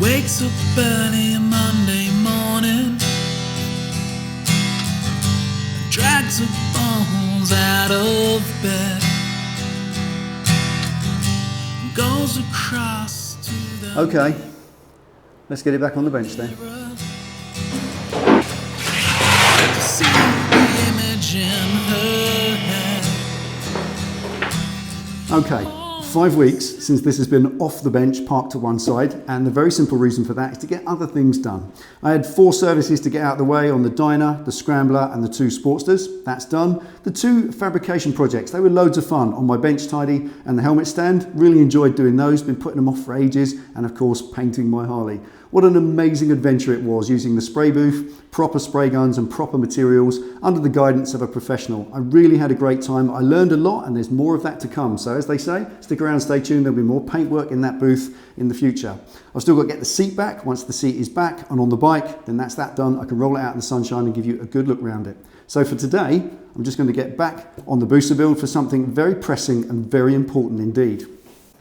wakes up early Monday morning, drags her bones out of bed, goes across to the... Okay, let's get it back on the bench then. To see the image in her head. Okay. 5 weeks since this has been off the bench, parked to one side, and the very simple reason for that is to get other things done. I had 4 services to get out of the way on the Dyna, the Scrambler and the 2 Sportsters. That's done. The 2 fabrication projects, they were loads of fun on my bench tidy and the helmet stand. Really enjoyed doing those, been putting them off for ages, and of course painting my Harley. What an amazing adventure it was, using the spray booth, proper spray guns and proper materials under the guidance of a professional. I really had a great time. I learned a lot and there's more of that to come. So as they say, stick around, stay tuned. There'll be more paintwork in that booth in the future. I've still got to get the seat back. Once the seat is back and on the bike, then that's that done. I can roll it out in the sunshine and give you a good look around it. So for today, I'm just going to get back on the Busa build for something very pressing and very important indeed.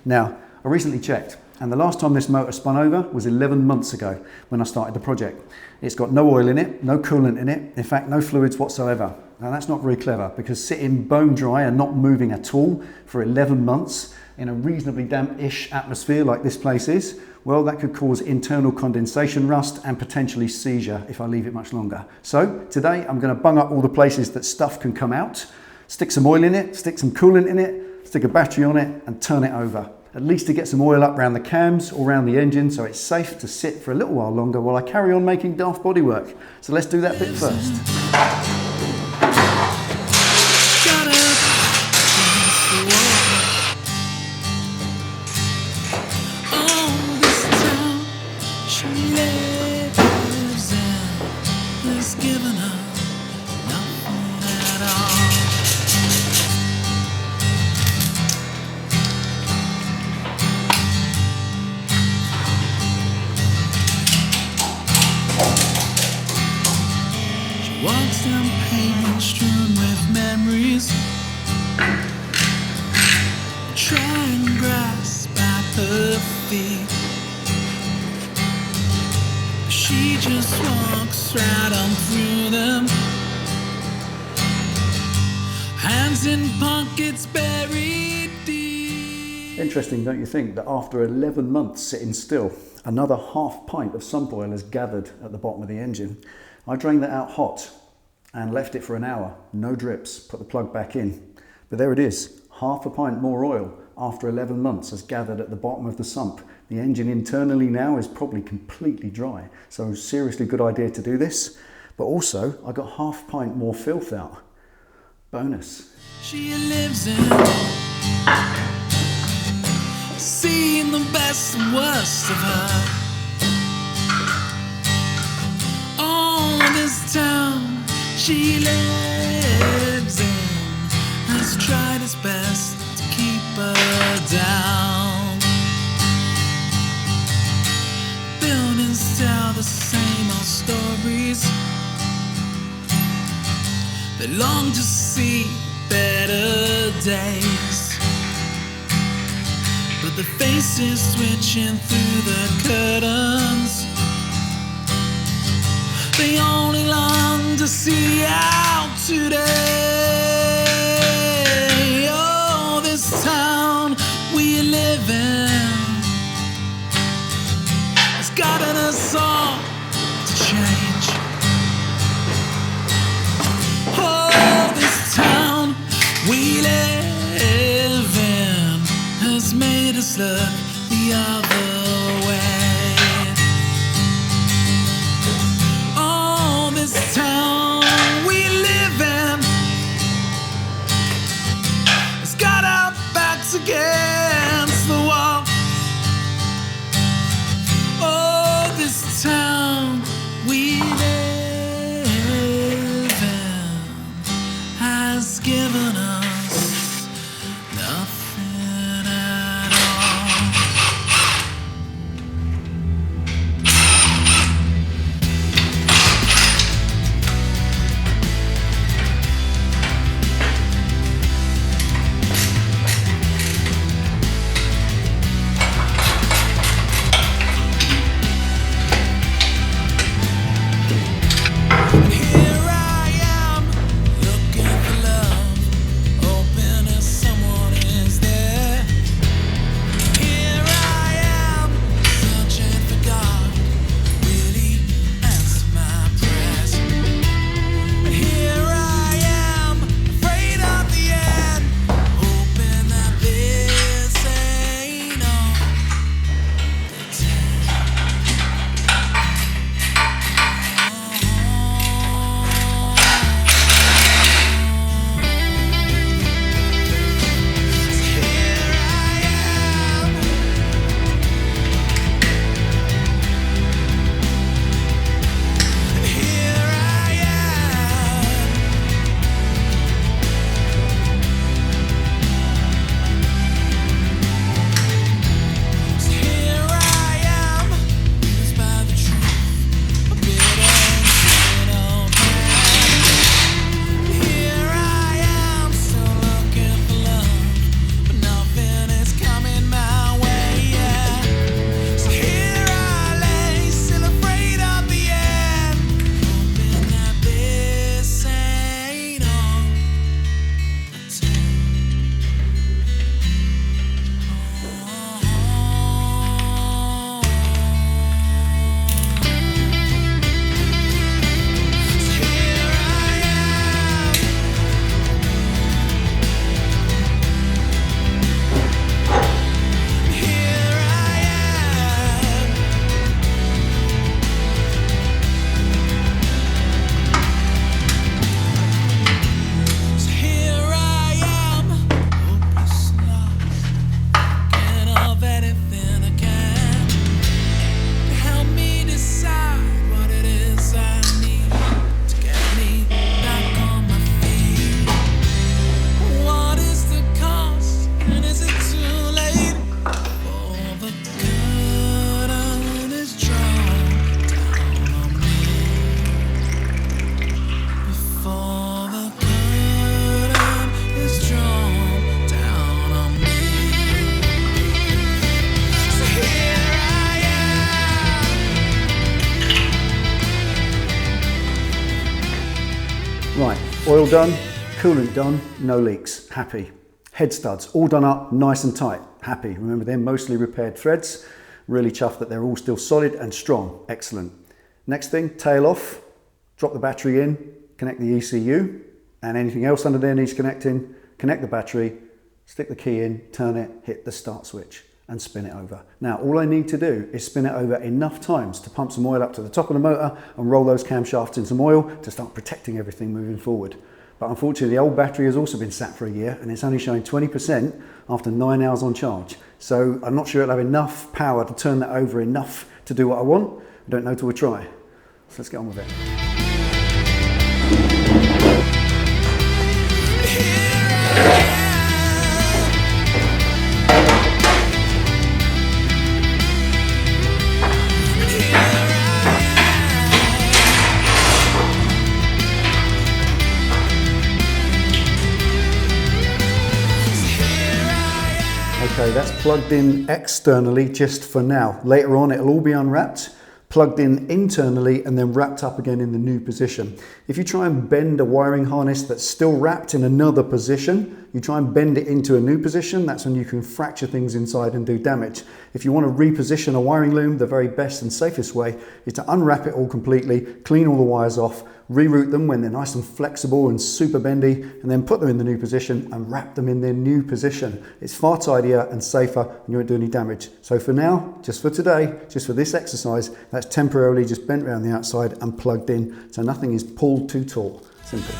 Now, I recently checked, and the last time this motor spun over was 11 months ago when I started the project. It's got no oil in it, no coolant in it, in fact no fluids whatsoever. Now that's not very clever, because sitting bone dry and not moving at all for 11 months in a reasonably damp-ish atmosphere like this place is, well, that could cause internal condensation rust and potentially seizure if I leave it much longer. So today I'm going to bung up all the places that stuff can come out, stick some oil in it, stick some coolant in it, stick a battery on it and turn it over. At least to get some oil up around the cams or around the engine so it's safe to sit for a little while longer while I carry on making daft bodywork. So let's do that bit first. Walks down pavement strewn with memories, try and grasp at her feet. She just walks right on through them, hands in pockets buried deep. Interesting, don't you think, that after 11 months sitting still, another half pint of sump oil has gathered at the bottom of the engine. I drained that out hot and left it for an hour, no drips, put the plug back in. But there it is, half a pint more oil after 11 months has gathered at the bottom of the sump. The engine internally now is probably completely dry, so seriously good idea to do this. But also, I got half pint more filth out. Bonus. She lives in, seeing the best and worst of her. This town she lives in has tried its best to keep her down. Buildings tell the same old stories. They long to see better days, but the faces switching through the curtains, they only long to see out today. Oh, this town we live in has gotten us all to change. Oh, this town we live in has made us look the other way. This town we live in has got our backs against the wall. Oh, this town we live in has given us nothing at all. Oil done, coolant done, no leaks, happy. Head studs, all done up, nice and tight, happy. Remember, they're mostly repaired threads. Really chuffed that they're all still solid and strong, excellent. Next thing, tail off, drop the battery in, connect the ECU, and anything else under there needs connecting, connect the battery, stick the key in, turn it, hit the start switch, and spin it over. Now, all I need to do is spin it over enough times to pump some oil up to the top of the motor and roll those camshafts in some oil to start protecting everything moving forward. But unfortunately, the old battery has also been sat for a year and it's only showing 20% after 9 hours on charge. So I'm not sure it'll have enough power to turn that over enough to do what I want. I don't know till we try. So let's get on with it. Okay, that's plugged in externally just for now. Later on, it'll all be unwrapped, plugged in internally, and then wrapped up again in the new position. If you try and bend a wiring harness that's still wrapped in another position, you try and bend it into a new position, that's when you can fracture things inside and do damage. If you want to reposition a wiring loom, the very best and safest way is to unwrap it all completely, clean all the wires off, reroute them when they're nice and flexible and super bendy, and then put them in the new position and wrap them in their new position. It's far tidier and safer and you won't do any damage. So for now, just for today, just for this exercise, that's temporarily just bent around the outside and plugged in so nothing is pulled too tall. Simple.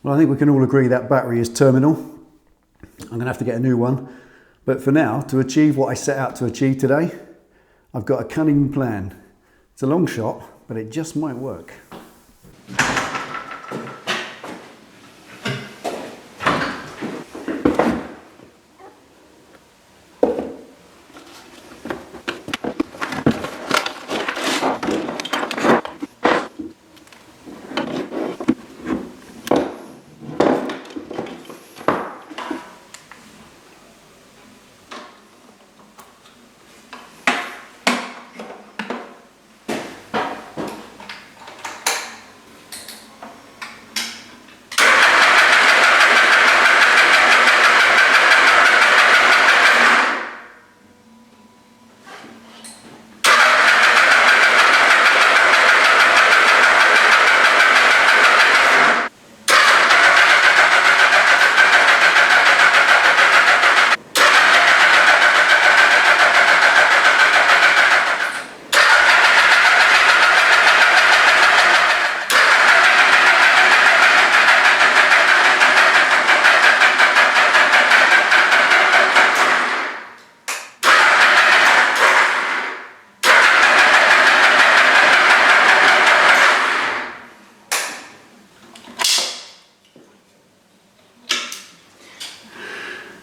Well, I think we can all agree that battery is terminal. I'm going to have to get a new one. But for now, to achieve what I set out to achieve today, I've got a cunning plan. It's a long shot, but it just might work.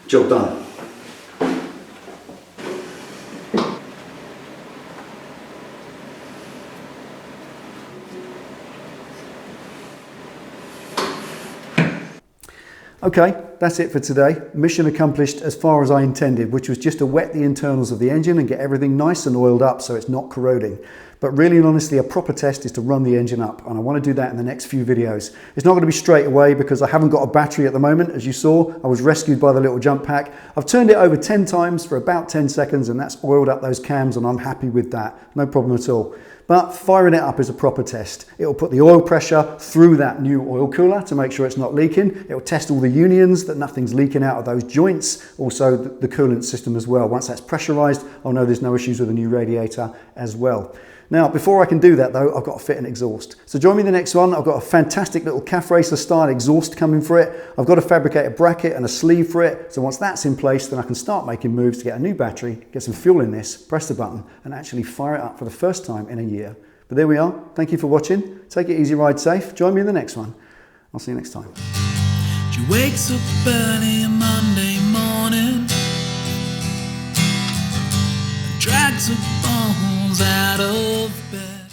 Job done. Okay, that's it for today. Mission accomplished as far as I intended, which was just to wet the internals of the engine and get everything nice and oiled up so it's not corroding. But really and honestly, a proper test is to run the engine up, and I want to do that in the next few videos. It's not going to be straight away because I haven't got a battery at the moment. As you saw, I was rescued by the little jump pack. I've turned it over 10 times for about 10 seconds, and that's oiled up those cams, and I'm happy with that. No problem at all. But firing it up is a proper test. It'll put the oil pressure through that new oil cooler to make sure it's not leaking. It'll test all the unions, that nothing's leaking out of those joints. Also the coolant system as well. Once that's pressurized, I'll know there's no issues with the new radiator as well. Now, before I can do that though, I've got to fit an exhaust. So join me in the next one. I've got a fantastic little Caf'Busa style exhaust coming for it. I've got to fabricate a bracket and a sleeve for it. So once that's in place, then I can start making moves to get a new battery, get some fuel in this, press the button, and actually fire it up for the first time in a year. But there we are. Thank you for watching. Take it easy, ride safe. Join me in the next one. I'll see you next time. She wakes up early Monday morning, drags her bones out of bed.